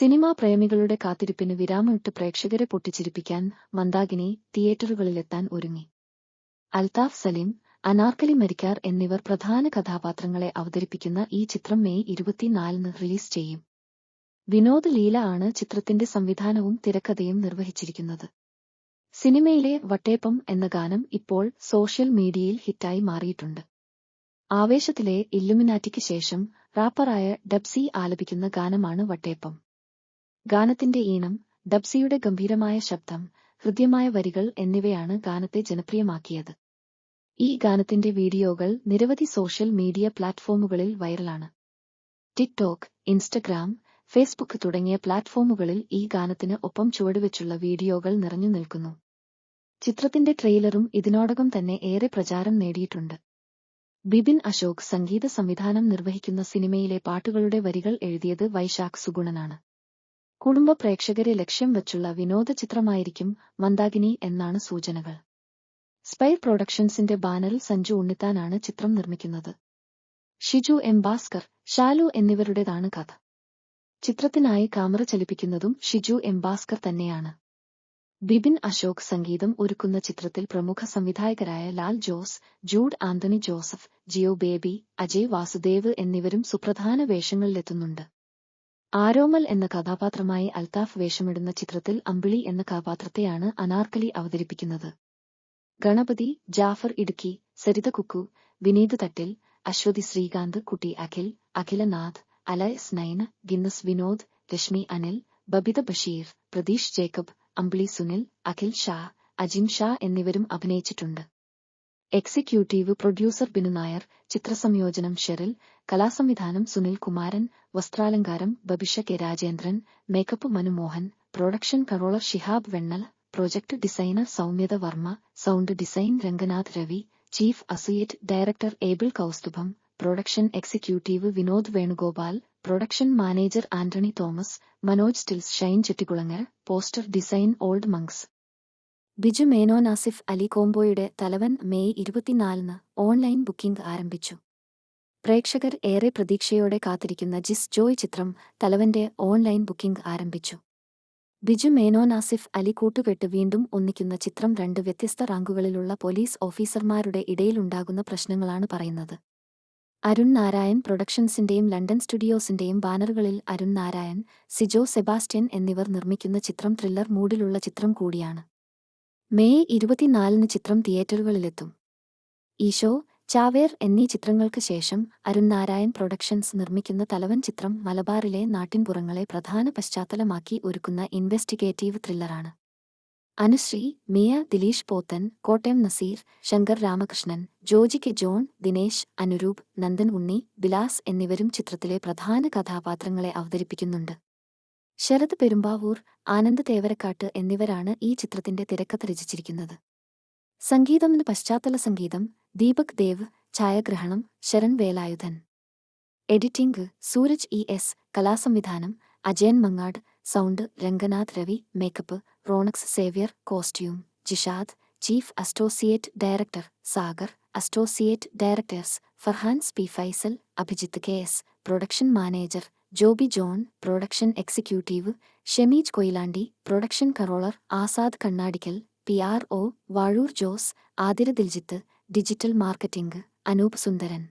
Cinema പ്രേമികളുടെ കാത്തിരിപ്പിന് വിരാമമിട്ട് പ്രേക്ഷകരെ പൊട്ടിച്ചിരിപ്പിക്കാൻ മന്ദാകിനി തിയേറ്ററുകളിലെത്താൻ ഒരുങ്ങി. അൽതാഫ് സലീം, അനാർക്കലി മരിക്കാർ എന്നിവർ പ്രധാന കഥാപാത്രങ്ങളെ അവതരിപ്പിക്കുന്ന ഈ ചിത്രം മെയ് 24-ന് റിലീസ് ചെയ്യും. വിനോദ് ലീല ആണ് ചിത്രത്തിന്റെ സംവിധാനവും തിരക്കഥയും നിർവഹിച്ചിരിക്കുന്നത്. സിനിമയിലെ വട്ടേപ്പം എന്ന ഗാനം ഇപ്പോൾ സോഷ്യൽ മീഡിയയിൽ ഹിറ്റായി മാറിയിട്ടുണ്ട്. ആവേശത്തിലെ ഇല്ലുമിനാറ്റിക്ക് ശേഷം റാപ്പറായ ഡബ്സി ആലപിക്കുന്ന ഗാനമാണ് വട്ടേപ്പം. ഗാനത്തിന്റെ ഈണം, ഡബ്സിയുടെ ഗംഭീരമായ ശബ്ദം, ഹൃദ്യമായ വരികൾ എന്നിവയാണ് ഗാനത്തെ ജനപ്രിയമാക്കിയത്. ഈ ഗാനത്തിന്റെ വീഡിയോകൾ നിരവധി സോഷ്യൽ മീഡിയ പ്ലാറ്റ്ഫോമുകളിൽ വൈറലാണ്. ടിക്ടോക്ക്, ഇൻസ്റ്റഗ്രാം, ഫേസ്ബുക്ക് തുടങ്ങിയ പ്ലാറ്റ്ഫോമുകളിൽ ഈ ഗാനത്തിന് ഒപ്പം ചുവടുവെച്ചുള്ള വീഡിയോകൾ നിറഞ്ഞു നിൽക്കുന്നു. ചിത്രത്തിന്റെ ട്രെയിലറും ഇതിനോടകം തന്നെ ഏറെ പ്രചാരം നേടിയിട്ടുണ്ട്. ബിപിൻ അശോക് സംഗീത സംവിധാനം നിർവഹിക്കുന്ന സിനിമയിലെ പാട്ടുകളുടെ വരികൾ എഴുതിയത് വൈശാഖ് സുഗുണനാണ്. കുടുംബ പ്രേക്ഷകരെ ലക്ഷ്യം വച്ചുള്ള വിനോദ ചിത്രമായിരിക്കും മന്ദാകിനി എന്നാണ് സൂചനകൾ. സ്പൈർ പ്രൊഡക്ഷൻസിന്റെ ബാനറിൽ സഞ്ജു ഉണ്ണിത്താനാണ് ചിത്രം നിർമ്മിക്കുന്നത്. ഷിജു എം ഭാസ്കർ, ഷാലു എന്നിവരുടേതാണ് കഥ. ചിത്രത്തിനായി ക്യാമറ ചലിപ്പിക്കുന്നതും ഷിജു എം ഭാസ്കർ തന്നെയാണ്. ബിപിൻ അശോക് സംഗീതം ഒരുക്കുന്ന ചിത്രത്തിൽ പ്രമുഖ സംവിധായകരായ ലാൽ ജോസ്, ജൂഡ് ആന്റണി ജോസഫ്, ജിയോ ബേബി, അജയ് വാസുദേവ് എന്നിവരും സുപ്രധാന വേഷങ്ങളിലെത്തുന്നുണ്ട്. ആരോമൽ എന്ന കഥാപാത്രമായി അൽതാഫ് വേഷമിടുന്ന ചിത്രത്തിൽ അമ്പിളി എന്ന കഥാപാത്രത്തെയാണ് അനാർക്കലി അവതരിപ്പിക്കുന്നത്. ഗണപതി, ജാഫർ ഇടുക്കി, സരിത കുക്കു, വിനീത് തട്ടിൽ, അശ്വതി ശ്രീകാന്ത്, കുട്ടി അഖിൽ, അഖിലനാഥ്, അലയസ് നൈന, ഗിന്നസ് വിനോദ്, രശ്മി അനിൽ, ബബിത ബഷീർ, പ്രതീഷ് ജേക്കബ്, അമ്പിളി സുനിൽ, അഖിൽ ഷാ, അജിം ഷാ എന്നിവരും അഭിനയിച്ചിട്ടുണ്ട്. എക്സിക്യൂട്ടീവ് പ്രൊഡ്യൂസർ ബിനു നായർ, ചിത്രസംയോജനം ഷെറിൽ, കലാസംവിധാനം സുനിൽ കുമാരൻ, വസ്ത്രാലങ്കാരം Babisha K Rajendran, makeup Manumohan, production controller Shihab Vennal, project designer Soumyatha Varma, sound design Ranganath Ravi, chief associate director Abel Kausthubham, production executive Vinod Venugopal, production manager Antony Thomas, Manoj stills Shine Chettikulangara, poster design old monks. Biju Menon, Asif Ali കോംബോയുടെ തലവൻ മെയ് 24-ന് ഓൺലൈൻ ബുക്കിംഗ് ആരംഭിച്ചു. പ്രേക്ഷകർ ഏറെ പ്രതീക്ഷയോടെ കാത്തിരിക്കുന്ന ജിസ് ജോയ് ചിത്രം തലവന്റെ ഓൺലൈൻ ബുക്കിംഗ് ആരംഭിച്ചു. ബിജു മേനോൻ, ആസിഫ് അലി കൂട്ടുകെട്ട് വീണ്ടും ഒന്നിക്കുന്ന ചിത്രം രണ്ട് വ്യത്യസ്ത റാങ്കുകളിലുള്ള പോലീസ് ഓഫീസർമാരുടെ ഇടയിലുണ്ടാകുന്ന പ്രശ്നങ്ങളാണ് പറയുന്നത്. അരുൺ നാരായൺ പ്രൊഡക്ഷൻസിന്റെയും ലണ്ടൻ സ്റ്റുഡിയോസിന്റെയും ബാനറുകളിൽ അരുൺ നാരായൺ, സിജോ സെബാസ്റ്റ്യൻ എന്നിവർ നിർമ്മിക്കുന്ന ചിത്രം ത്രില്ലർ മൂഡിലുള്ള ചിത്രം കൂടിയാണ്. മെയ് 24-ന് ചിത്രം തിയേറ്ററുകളിലെത്തും. ഈശോ, ചാവേർ എന്നീ ചിത്രങ്ങൾക്ക് ശേഷം അരുൺ നാരായൺ പ്രൊഡക്ഷൻസ് നിർമ്മിക്കുന്ന തലവൻ ചിത്രം മലബാറിലെ നാട്ടിൻപുറങ്ങളെ പ്രധാന പശ്ചാത്തലമാക്കി ഒരുക്കുന്ന ഇൻവെസ്റ്റിഗേറ്റീവ് ത്രില്ലറാണ്. അനുശ്രീ, മിയ, ദിലീഷ് പോത്തൻ, കോട്ടയം നസീർ, ശങ്കർ രാമകൃഷ്ണൻ, ജോജി കെ ജോൺ, ദിനേശ്, അനുരൂപ്, നന്ദൻ ഉണ്ണി, ബിലാസ് എന്നിവരും ചിത്രത്തിലെ പ്രധാന കഥാപാത്രങ്ങളെ അവതരിപ്പിക്കുന്നുണ്ട്. ശരത് പെരുമ്പാവൂർ, ആനന്ദ് തേവരക്കാട്ട് എന്നിവരാണ് ഈ ചിത്രത്തിന്റെ തിരക്കഥ രചിച്ചിരിക്കുന്നത്. സംഗീതം പശ്ചാത്തല സംഗീതം ദീപക് ദേവ്, ഛായാഗ്രഹണം ശരൺ വേലായുധൻ, എഡിറ്റിംഗ് സൂരജ് ES, കലാസംവിധാനം Ajayan Mangad, sound Ranganath Ravi, makeup Ronex Xavier, costume Jishad, chief associate director Sagar, associate directors Farhans P. Faisal, Abhijith KS, production manager Joby John, production executive Shemeej Koyilandy, production controller Azad Kannadikkal, PRO Vazhoor Jose, Athira Diljith, digital marketing Anoop സുന്ദരൻ.